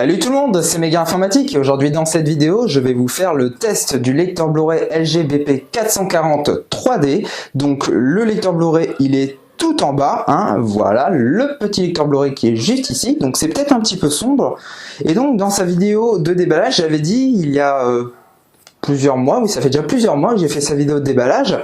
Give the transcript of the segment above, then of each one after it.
Salut tout le monde, c'est Méga Informatique et aujourd'hui dans cette vidéo, je vais vous faire le test du lecteur Blu-ray LG BP440 3D. Donc le lecteur Blu-ray, il est tout en bas, hein, voilà, le petit lecteur Blu-ray qui est juste ici, donc c'est peut-être un petit peu sombre. Et donc dans sa vidéo de déballage, j'avais dit il y a plusieurs mois, oui ça fait déjà plusieurs mois que j'ai fait sa vidéo de déballage.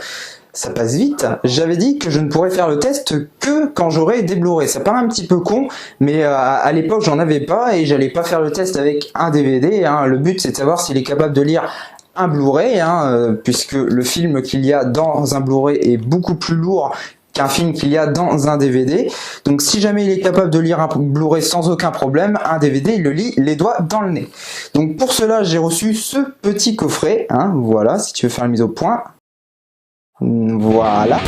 Ça passe vite. J'avais dit que je ne pourrais faire le test que quand j'aurais des Blu-ray. Ça paraît un petit peu con, mais à l'époque j'en avais pas et j'allais pas faire le test avec un DVD. Hein. Le but c'est de savoir s'il est capable de lire un Blu-ray, hein, puisque le film qu'il y a dans un Blu-ray est beaucoup plus lourd qu'un film qu'il y a dans un DVD. Donc si jamais il est capable de lire un Blu-ray sans aucun problème, un DVD il le lit les doigts dans le nez. Donc pour cela j'ai reçu ce petit coffret, hein, voilà, si tu veux faire la mise au point. Voilà.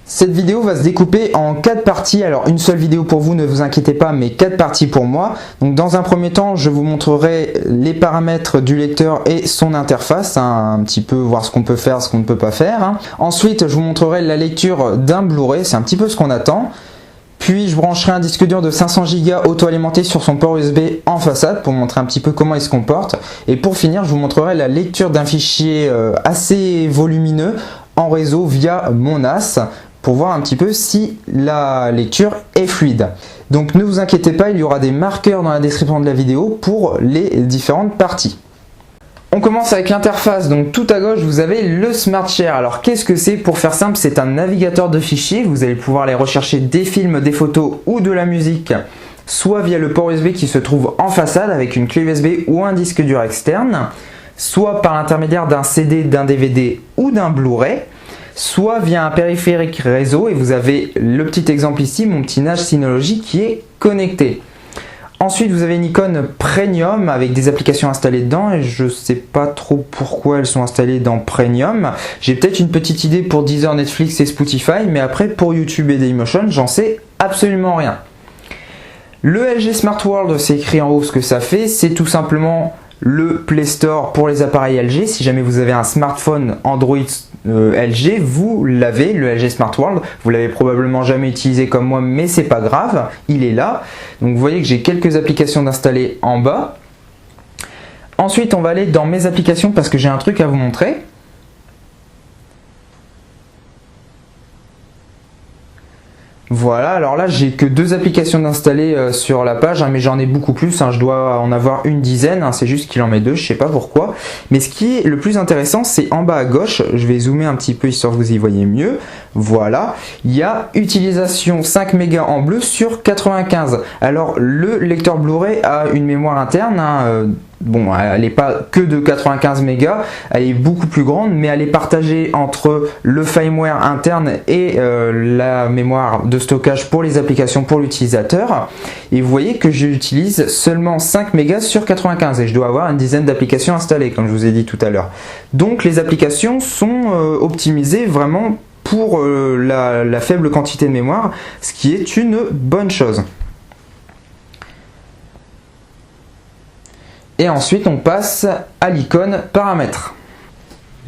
Cette vidéo va se découper en 4 parties, alors une seule vidéo pour vous, ne vous inquiétez pas, mais 4 parties pour moi. Donc dans un premier temps, je vous montrerai les paramètres du lecteur et son interface, hein, un petit peu voir ce qu'on peut faire, ce qu'on ne peut pas faire. Hein. Ensuite, je vous montrerai la lecture d'un Blu-ray, c'est un petit peu ce qu'on attend. Puis je brancherai un disque dur de 500 Go auto-alimenté sur son port USB en façade pour montrer un petit peu comment il se comporte. Et pour finir, je vous montrerai la lecture d'un fichier assez volumineux en réseau via mon NAS, pour voir un petit peu si la lecture est fluide. Donc ne vous inquiétez pas, il y aura des marqueurs dans la description de la vidéo pour les différentes parties. On commence avec l'interface, donc tout à gauche vous avez le Smart Share. Alors qu'est-ce que c'est? Pour faire simple, c'est un navigateur de fichiers, vous allez pouvoir aller rechercher des films, des photos ou de la musique, soit via le port USB qui se trouve en façade avec une clé USB ou un disque dur externe, soit par l'intermédiaire d'un CD, d'un DVD ou d'un Blu-ray, soit via un périphérique réseau, et vous avez le petit exemple ici, mon petit NAS Synology qui est connecté. Ensuite vous avez une icône Premium avec des applications installées dedans, et je sais pas trop pourquoi elles sont installées dans Premium. J'ai peut-être une petite idée pour Deezer, Netflix et Spotify, mais après pour YouTube et Dailymotion j'en sais absolument rien. Le LG Smart World, c'est écrit en haut ce que ça fait, c'est tout simplement le Play Store pour les appareils LG. Si jamais vous avez un smartphone Android LG, vous l'avez, le LG Smart World. Vous l'avez probablement jamais utilisé comme moi, mais c'est pas grave, il est là. Donc vous voyez que j'ai quelques applications d'installer en bas. Ensuite on va aller dans mes applications parce que j'ai un truc à vous montrer. Voilà, alors là j'ai que 2 applications d'installer sur la page, hein, mais j'en ai beaucoup plus, hein, je dois en avoir une dizaine, hein, c'est juste qu'il en met 2, je sais pas pourquoi. Mais ce qui est le plus intéressant, c'est en bas à gauche, je vais zoomer un petit peu histoire que vous y voyez mieux. Voilà, il y a utilisation 5 mégas en bleu sur 95. Alors le lecteur Blu-ray a une mémoire interne, hein, bon, elle n'est pas que de 95 mégas, elle est beaucoup plus grande, mais elle est partagée entre le firmware interne et la mémoire de stockage pour les applications pour l'utilisateur. Et vous voyez que j'utilise seulement 5 mégas sur 95 et je dois avoir une dizaine d'applications installées, comme je vous ai dit tout à l'heure. Donc les applications sont optimisées vraiment pour la faible quantité de mémoire, ce qui est une bonne chose. Et ensuite on passe à l'icône paramètres.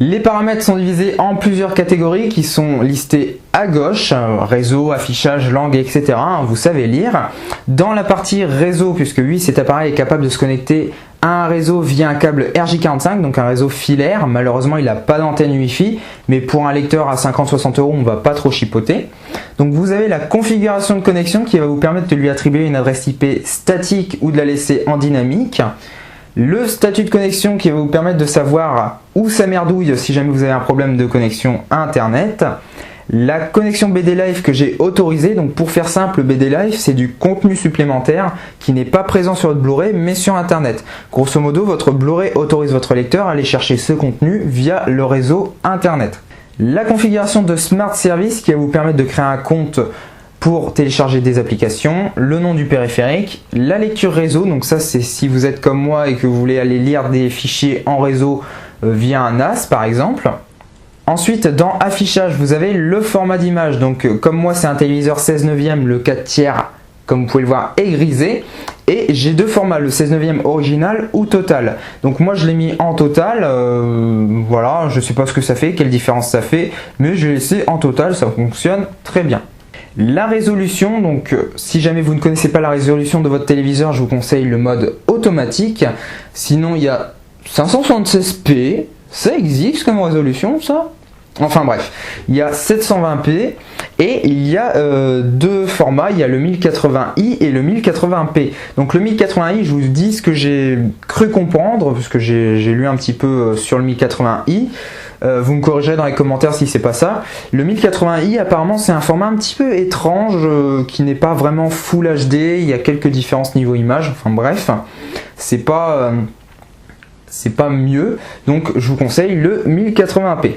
Les paramètres sont divisés en plusieurs catégories qui sont listées à gauche, réseau, affichage, langue, etc. Vous savez lire. Dans la partie réseau, puisque oui, cet appareil est capable de se connecter à un réseau via un câble RJ45, donc un réseau filaire. Malheureusement il n'a pas d'antenne Wi-Fi, mais pour un lecteur à 50-60 €, on ne va pas trop chipoter. Donc vous avez la configuration de connexion qui va vous permettre de lui attribuer une adresse IP statique ou de la laisser en dynamique. Le statut de connexion qui va vous permettre de savoir où ça merdouille si jamais vous avez un problème de connexion à internet. La connexion BD Live que j'ai autorisée, donc pour faire simple, BD Live c'est du contenu supplémentaire qui n'est pas présent sur votre Blu-ray mais sur internet. Grosso modo, votre Blu-ray autorise votre lecteur à aller chercher ce contenu via le réseau internet. La configuration de Smart Service qui va vous permettre de créer un compte pour télécharger des applications, le nom du périphérique, la lecture réseau, donc ça c'est si vous êtes comme moi et que vous voulez aller lire des fichiers en réseau via un NAS par exemple. Ensuite, dans affichage, vous avez le format d'image. Donc, comme moi, c'est un téléviseur 16/9, le 4 tiers comme vous pouvez le voir, est grisé. Et j'ai deux formats, le 16/9 original ou total. Donc moi je l'ai mis en total, voilà, je sais pas ce que ça fait, quelle différence ça fait, mais je l'ai laissé en total, ça fonctionne très bien. La résolution, donc si jamais vous ne connaissez pas la résolution de votre téléviseur, je vous conseille le mode automatique. Sinon il y a 576p, ça existe comme résolution ça? Enfin bref, il y a 720p et il y a deux formats, il y a le 1080i et le 1080p. Donc le 1080i, je vous dis ce que j'ai cru comprendre, parce que j'ai lu un petit peu sur le 1080i. Vous me corrigerez dans les commentaires si c'est pas ça. Le 1080i apparemment c'est un format un petit peu étrange qui n'est pas vraiment Full HD, il y a quelques différences niveau image, enfin bref, c'est pas mieux, donc je vous conseille le 1080p.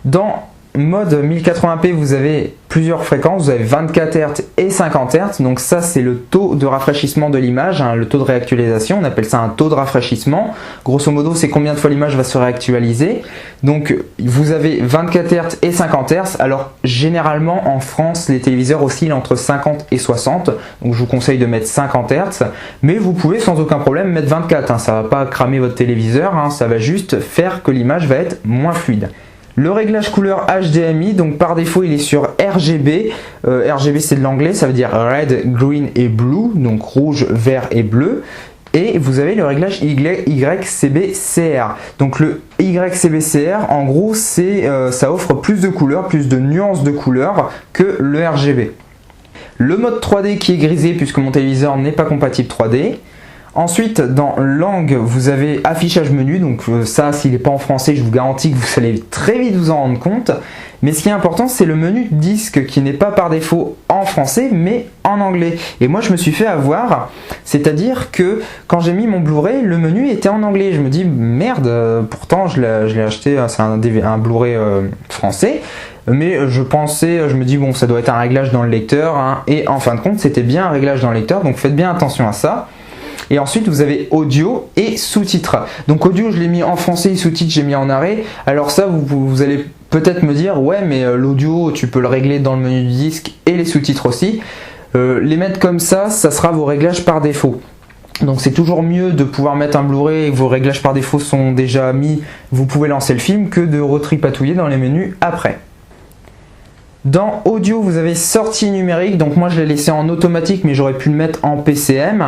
Dans mode 1080p, vous avez plusieurs fréquences, vous avez 24 Hz et 50 Hz, donc ça c'est le taux de rafraîchissement de l'image, hein, le taux de réactualisation, on appelle ça un taux de rafraîchissement. Grosso modo, c'est combien de fois l'image va se réactualiser. Donc vous avez 24 Hz et 50 Hz, alors généralement en France, les téléviseurs oscillent entre 50 et 60, donc je vous conseille de mettre 50 Hz, mais vous pouvez sans aucun problème mettre 24, hein, ça ne va pas cramer votre téléviseur, hein, ça va juste faire que l'image va être moins fluide. Le réglage couleur HDMI, donc par défaut il est sur RGB. RGB c'est de l'anglais, ça veut dire Red, Green et Blue, donc rouge, vert et bleu. Et vous avez le réglage YCBCR. Donc le YCBCR, en gros, ça offre plus de couleurs, plus de nuances de couleurs que le RGB. Le mode 3D qui est grisé puisque mon téléviseur n'est pas compatible 3D. Ensuite, dans langue, vous avez affichage menu, donc ça, s'il n'est pas en français, je vous garantis que vous allez très vite vous en rendre compte. Mais ce qui est important, c'est le menu disque qui n'est pas par défaut en français, mais en anglais. Et moi, je me suis fait avoir, c'est-à-dire que quand j'ai mis mon Blu-ray, le menu était en anglais. Je me dis, merde, pourtant je l'ai acheté, c'est un Blu-ray français. Mais je me dis bon, ça doit être un réglage dans le lecteur, hein, et en fin de compte, c'était bien un réglage dans le lecteur, donc faites bien attention à ça. Et ensuite vous avez audio et sous-titres. Donc audio je l'ai mis en français et sous-titres j'ai mis en arrêt. Alors ça vous allez peut-être me dire ouais mais l'audio tu peux le régler dans le menu du disque et les sous-titres aussi. Les mettre comme ça sera vos réglages par défaut. Donc c'est toujours mieux de pouvoir mettre un Blu-ray et vos réglages par défaut sont déjà mis, vous pouvez lancer le film, que de retripatouiller dans les menus après. Dans audio, vous avez sortie numérique, donc moi je l'ai laissé en automatique mais j'aurais pu le mettre en PCM.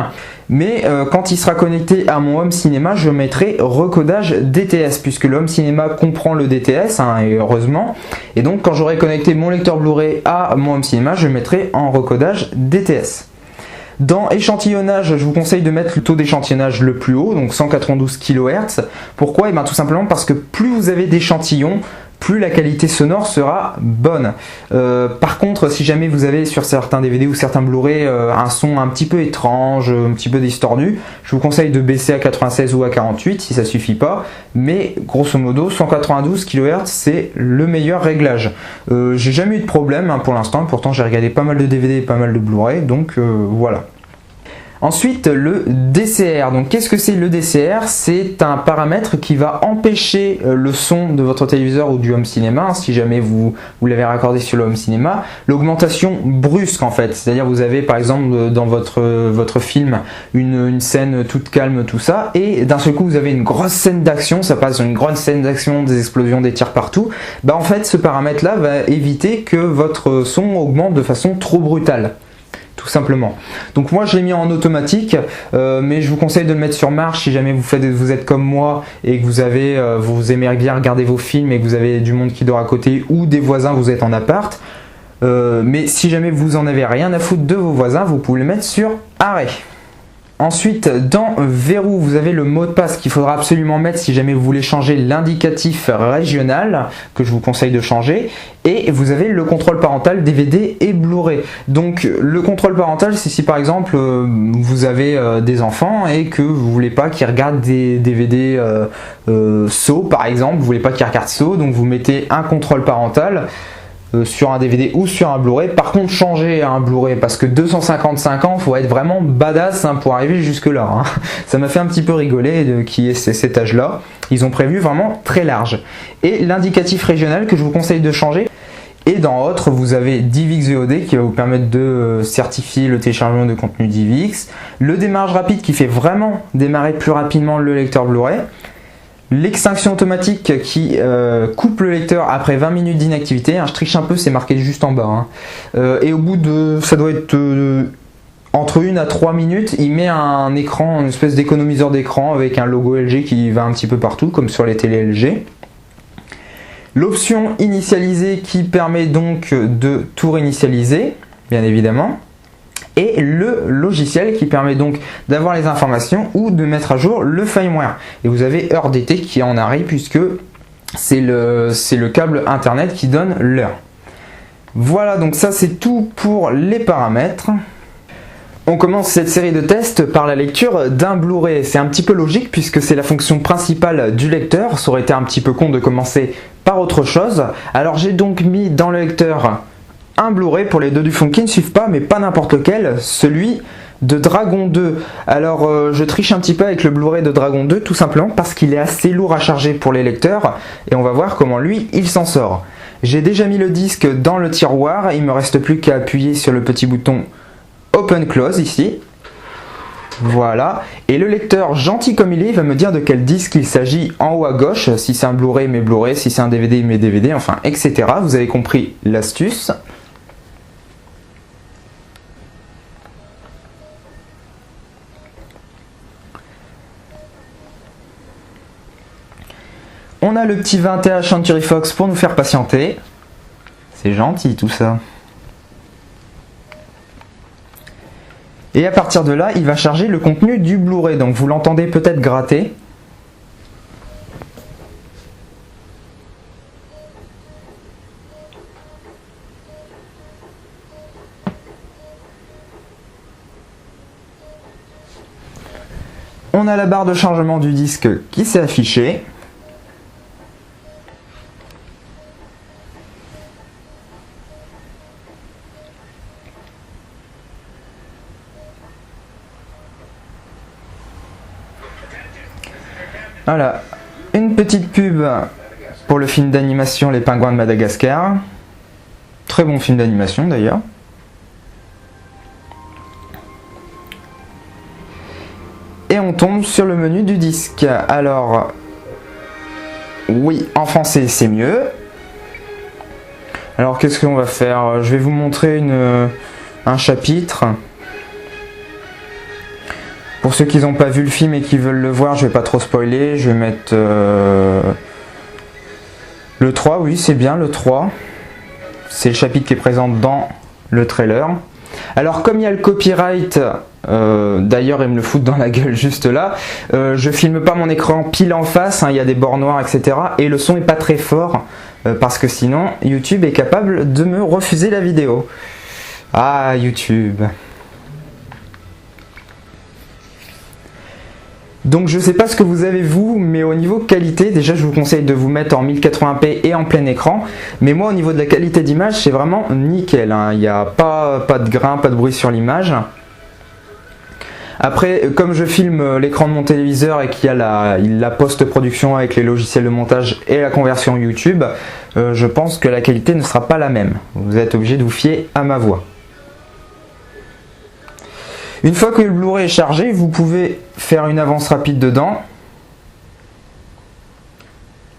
Mais quand il sera connecté à mon home cinéma, je mettrai recodage DTS puisque le home cinéma comprend le DTS, hein, et heureusement. Et donc quand j'aurai connecté mon lecteur Blu-ray à mon home cinéma, je mettrai en recodage DTS. Dans échantillonnage, je vous conseille de mettre le taux d'échantillonnage le plus haut, donc 192 kHz. Pourquoi? Et bien tout simplement parce que plus vous avez d'échantillons, plus la qualité sonore sera bonne. Par contre, si jamais vous avez sur certains DVD ou certains Blu-ray un son un petit peu étrange, un petit peu distordu, je vous conseille de baisser à 96 ou à 48 si ça suffit pas. Mais grosso modo, 192 kHz c'est le meilleur réglage. J'ai jamais eu de problème hein, pour l'instant, pourtant j'ai regardé pas mal de DVD et pas mal de Blu-ray, donc voilà. Ensuite, le DCR. Donc, qu'est-ce que c'est le DCR? C'est un paramètre qui va empêcher le son de votre téléviseur ou du home cinéma, hein, si jamais vous l'avez raccordé sur le home cinéma, l'augmentation brusque en fait. C'est-à-dire, vous avez par exemple dans votre film une scène toute calme, tout ça, et d'un seul coup, vous avez une grosse scène d'action, ça passe sur une grande scène d'action, des explosions, des tirs partout. Bah, en fait, ce paramètre-là va éviter que votre son augmente de façon trop brutale. Tout simplement. Donc moi je l'ai mis en automatique, mais je vous conseille de le mettre sur marche si jamais vous êtes comme moi et que vous aimez bien regarder vos films et que vous avez du monde qui dort à côté ou des voisins, vous êtes en appart. Mais si jamais vous en avez rien à foutre de vos voisins, vous pouvez le mettre sur arrêt. Ensuite, dans verrou, vous avez le mot de passe qu'il faudra absolument mettre si jamais vous voulez changer l'indicatif régional, que je vous conseille de changer. Et vous avez le contrôle parental DVD et Blu-ray. Donc le contrôle parental, c'est si par exemple vous avez des enfants et que vous voulez pas qu'ils regardent des DVD Saw par exemple, vous voulez pas qu'ils regardent Saw, donc vous mettez un contrôle parental sur un DVD ou sur un Blu-ray. Par contre, changer un Blu-ray parce que 255 ans, faut être vraiment badass hein, pour arriver jusque là. Hein. Ça m'a fait un petit peu rigoler qui est cet âge-là. Ils ont prévu vraiment très large. Et l'indicatif régional que je vous conseille de changer. Et dans Autres, vous avez DivX VOD qui va vous permettre de certifier le téléchargement de contenu DivX, le démarrage rapide qui fait vraiment démarrer plus rapidement le lecteur Blu-ray, l'extinction automatique qui coupe le lecteur après 20 minutes d'inactivité. Je triche un peu, c'est marqué juste en bas. Et au bout de, ça doit être entre 1 à 3 minutes, il met un écran, une espèce d'économiseur d'écran avec un logo LG qui va un petit peu partout, comme sur les télé LG. L'option initialiser qui permet donc de tout réinitialiser, bien évidemment. Et le logiciel qui permet donc d'avoir les informations ou de mettre à jour le firmware. Et vous avez heure d'été qui est en arrêt puisque c'est le câble internet qui donne l'heure. Voilà, donc ça c'est tout pour les paramètres. On commence cette série de tests par la lecture d'un Blu-ray. C'est un petit peu logique puisque c'est la fonction principale du lecteur. Ça aurait été un petit peu con de commencer par autre chose. Alors j'ai donc mis dans le lecteur un Blu-ray pour les deux du fond qui ne suivent pas, mais pas n'importe lequel, celui de Dragon 2. Alors je triche un petit peu avec le Blu-ray de Dragon 2 tout simplement parce qu'il est assez lourd à charger pour les lecteurs et on va voir comment lui il s'en sort. J'ai déjà mis le disque dans le tiroir, il me reste plus qu'à appuyer sur le petit bouton Open Close ici. Voilà, et le lecteur gentil comme il est va me dire de quel disque il s'agit en haut à gauche, si c'est un Blu-ray mes Blu-ray, si c'est un DVD mes DVD, enfin etc. Vous avez compris l'astuce. On a le petit 20H Century Fox pour nous faire patienter. C'est gentil tout ça. Et à partir de là, il va charger le contenu du Blu-ray. Donc vous l'entendez peut-être gratter. On a la barre de chargement du disque qui s'est affichée. Voilà, une petite pub pour le film d'animation Les Pingouins de Madagascar. Très bon film d'animation d'ailleurs. Et on tombe sur le menu du disque. Alors, oui, en français c'est mieux. Alors qu'est-ce qu'on va faire? Je vais vous montrer un chapitre. Pour ceux qui n'ont pas vu le film et qui veulent le voir, je vais pas trop spoiler, je vais mettre le 3, oui c'est bien le 3. C'est le chapitre qui est présent dans le trailer. Alors comme il y a le copyright, d'ailleurs ils me le foutent dans la gueule juste là, je filme pas mon écran pile en face, il y a des bords noirs etc. Et le son est pas très fort, parce que sinon YouTube est capable de me refuser la vidéo. Ah YouTube. Donc je sais pas ce que vous avez vous, mais au niveau qualité, déjà je vous conseille de vous mettre en 1080p et en plein écran. Mais moi au niveau de la qualité d'image, c'est vraiment nickel, il n'y a pas de grain, pas de bruit sur l'image. Après, comme je filme l'écran de mon téléviseur et qu'il y a la post-production avec les logiciels de montage et la conversion YouTube, je pense que la qualité ne sera pas la même. Vous êtes obligé de vous fier à ma voix. Une fois que le Blu-ray est chargé, vous pouvez faire une avance rapide dedans,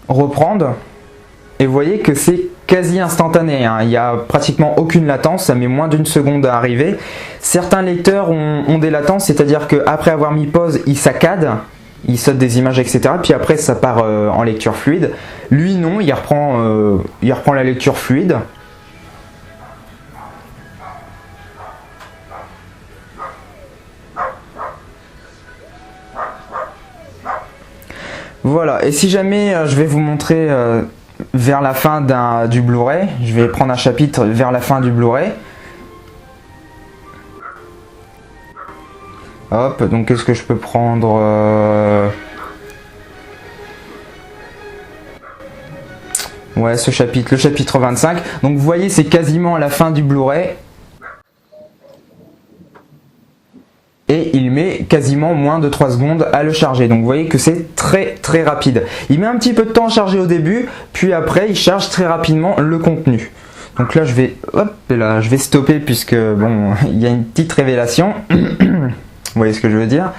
reprendre, et vous voyez que c'est quasi instantané, il n'y a pratiquement aucune latence, ça met moins d'une seconde à arriver. Certains lecteurs ont des latences, c'est-à-dire qu'après avoir mis pause, il saccade, il saute des images, etc. Puis après ça part en lecture fluide. Lui non, il reprend la lecture fluide. Voilà, et si jamais je vais vous montrer vers la fin du Blu-ray, je vais prendre un chapitre vers la fin du Blu-ray. Hop, donc qu'est-ce que je peux prendre ouais, ce chapitre, le chapitre 25. Donc vous voyez, c'est quasiment à la fin du Blu-ray. Et il met quasiment moins de 3 secondes à le charger. Donc vous voyez que c'est très très rapide. Il met un petit peu de temps à charger au début, puis après il charge très rapidement le contenu. Donc là je vais stopper puisque bon, il y a une petite révélation. Vous voyez ce que je veux dire?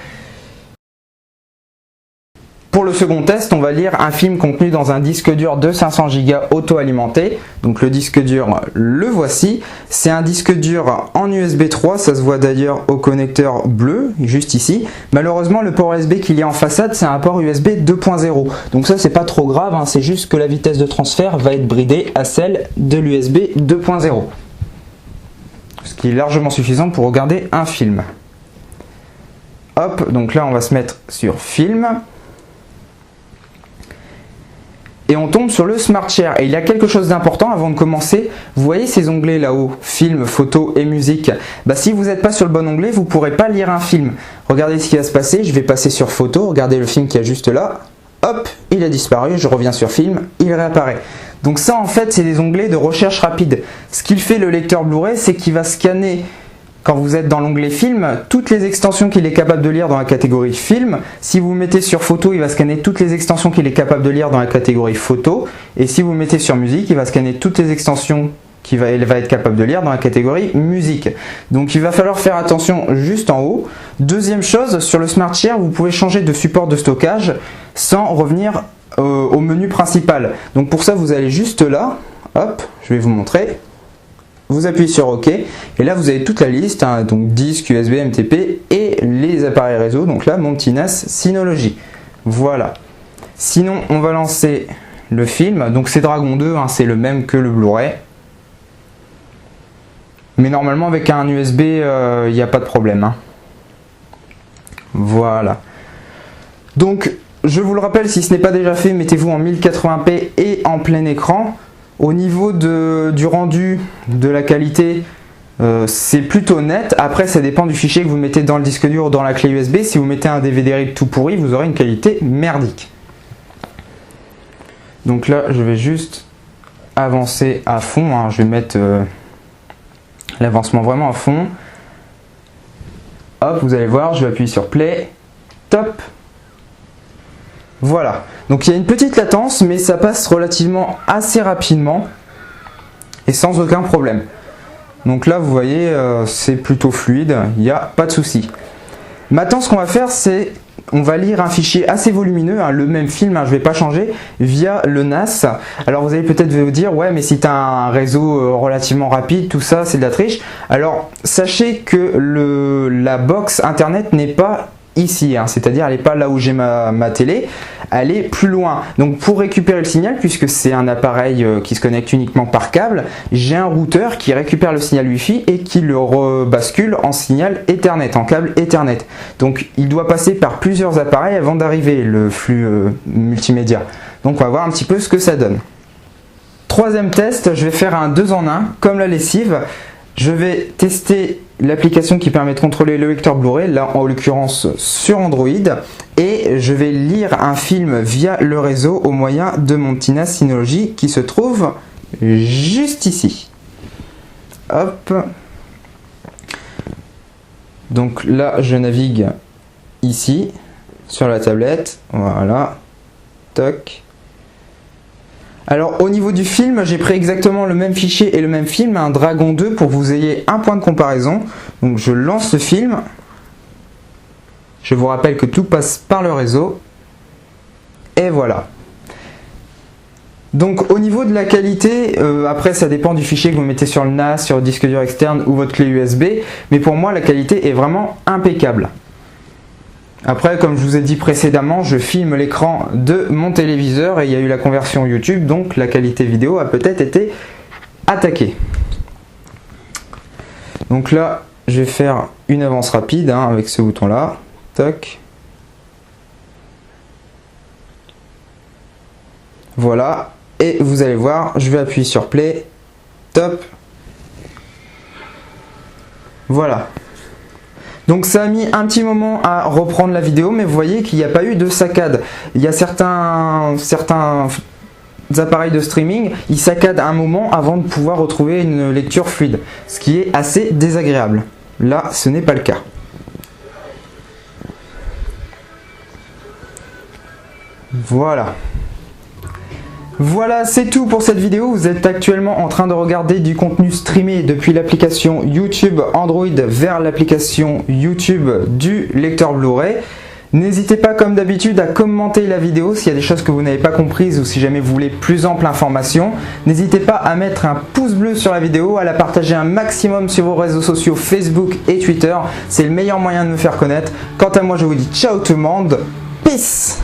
Pour le second test, on va lire un film contenu dans un disque dur de 500 Go auto-alimenté. Donc le disque dur, le voici. C'est un disque dur en USB 3, ça se voit d'ailleurs au connecteur bleu, juste ici. Malheureusement, le port USB qu'il y a en façade, c'est un port USB 2.0. Donc ça, c'est pas trop grave, hein, c'est juste que la vitesse de transfert va être bridée à celle de l'USB 2.0. Ce qui est largement suffisant pour regarder un film. Hop, donc là, on va se mettre sur film. Et on tombe sur le Smart Share. Et il y a quelque chose d'important avant de commencer. Vous voyez ces onglets là-haut, film, photo et musique. Bah, si vous n'êtes pas sur le bon onglet, vous ne pourrez pas lire un film. Regardez ce qui va se passer. Je vais passer sur photo. Regardez le film qui est juste là. Hop, il a disparu. Je reviens sur film. Il réapparaît. Donc ça, en fait, c'est des onglets de recherche rapide. Ce qu'il fait le lecteur Blu-ray, c'est qu'il va scanner, quand vous êtes dans l'onglet film, toutes les extensions qu'il est capable de lire dans la catégorie film. Si vous mettez sur photo, il va scanner toutes les extensions qu'il est capable de lire dans la catégorie photo. Et si vous mettez sur musique, il va scanner toutes les extensions qu'il va être capable de lire dans la catégorie musique. Donc il va falloir faire attention juste en haut. Deuxième chose, sur le Smart Share, vous pouvez changer de support de stockage sans revenir au menu principal. Donc pour ça, vous allez juste là. Hop, je vais vous montrer. Vous appuyez sur OK et là vous avez toute la liste, hein, donc disque, USB, MTP et les appareils réseau. Donc là mon petit NAS Synology. Voilà. Sinon on va lancer le film. Donc c'est Dragon 2, hein, c'est le même que le Blu-ray. Mais normalement avec un USB il n'y a pas de problème. Hein. Voilà. Donc je vous le rappelle, si ce n'est pas déjà fait, mettez-vous en 1080p et en plein écran. Au niveau du rendu, de la qualité, c'est plutôt net. Après, ça dépend du fichier que vous mettez dans le disque dur ou dans la clé USB. Si vous mettez un DVD RIP tout pourri, vous aurez une qualité merdique. Donc là, je vais juste avancer à fond. Hein. Je vais mettre l'avancement vraiment à fond. Hop, vous allez voir, je vais appuyer sur Play. Top. Voilà, donc il y a une petite latence, mais ça passe relativement assez rapidement et sans aucun problème. Donc là, vous voyez, c'est plutôt fluide, il n'y a pas de souci. Maintenant, ce qu'on va faire, c'est on va lire un fichier assez volumineux, hein, le même film, hein, je ne vais pas changer, via le NAS. Alors vous allez peut-être vous dire, ouais, mais si tu as un réseau relativement rapide, tout ça, c'est de la triche. Alors, sachez que la box internet n'est pas ici, hein, c'est-à-dire elle n'est pas là où j'ai ma télé, elle est plus loin. Donc pour récupérer le signal, puisque c'est un appareil qui se connecte uniquement par câble, j'ai un routeur qui récupère le signal Wi-Fi et qui le rebascule en signal Ethernet, en câble Ethernet. Donc il doit passer par plusieurs appareils avant d'arriver le flux multimédia. Donc on va voir un petit peu ce que ça donne. Troisième test, je vais faire un 2 en 1, comme la lessive. Je vais tester l'application qui permet de contrôler le lecteur Blu-ray, là en l'occurrence sur Android, et je vais lire un film via le réseau au moyen de mon petit NAS Synology qui se trouve juste ici. Hop. Donc là je navigue ici sur la tablette, voilà, toc. Alors au niveau du film, j'ai pris exactement le même fichier et le même film, un Dragon 2, pour que vous ayez un point de comparaison. Donc je lance le film. Je vous rappelle que tout passe par le réseau. Et voilà. Donc au niveau de la qualité, après ça dépend du fichier que vous mettez sur le NAS, sur le disque dur externe ou votre clé USB. Mais pour moi la qualité est vraiment impeccable. Après, comme je vous ai dit précédemment, je filme l'écran de mon téléviseur et il y a eu la conversion YouTube, donc la qualité vidéo a peut-être été attaquée. Donc là, je vais faire une avance rapide hein, avec ce bouton-là. Toc. Voilà. Et vous allez voir, je vais appuyer sur Play. Top. Voilà. Donc ça a mis un petit moment à reprendre la vidéo, mais vous voyez qu'il n'y a pas eu de saccade. Il y a certains appareils de streaming, ils saccadent un moment avant de pouvoir retrouver une lecture fluide, ce qui est assez désagréable. Là, ce n'est pas le cas. Voilà. Voilà, c'est tout pour cette vidéo. Vous êtes actuellement en train de regarder du contenu streamé depuis l'application YouTube Android vers l'application YouTube du lecteur Blu-ray. N'hésitez pas comme d'habitude à commenter la vidéo s'il y a des choses que vous n'avez pas comprises ou si jamais vous voulez plus ample information. N'hésitez pas à mettre un pouce bleu sur la vidéo, à la partager un maximum sur vos réseaux sociaux Facebook et Twitter. C'est le meilleur moyen de me faire connaître. Quant à moi, je vous dis ciao tout le monde. Peace!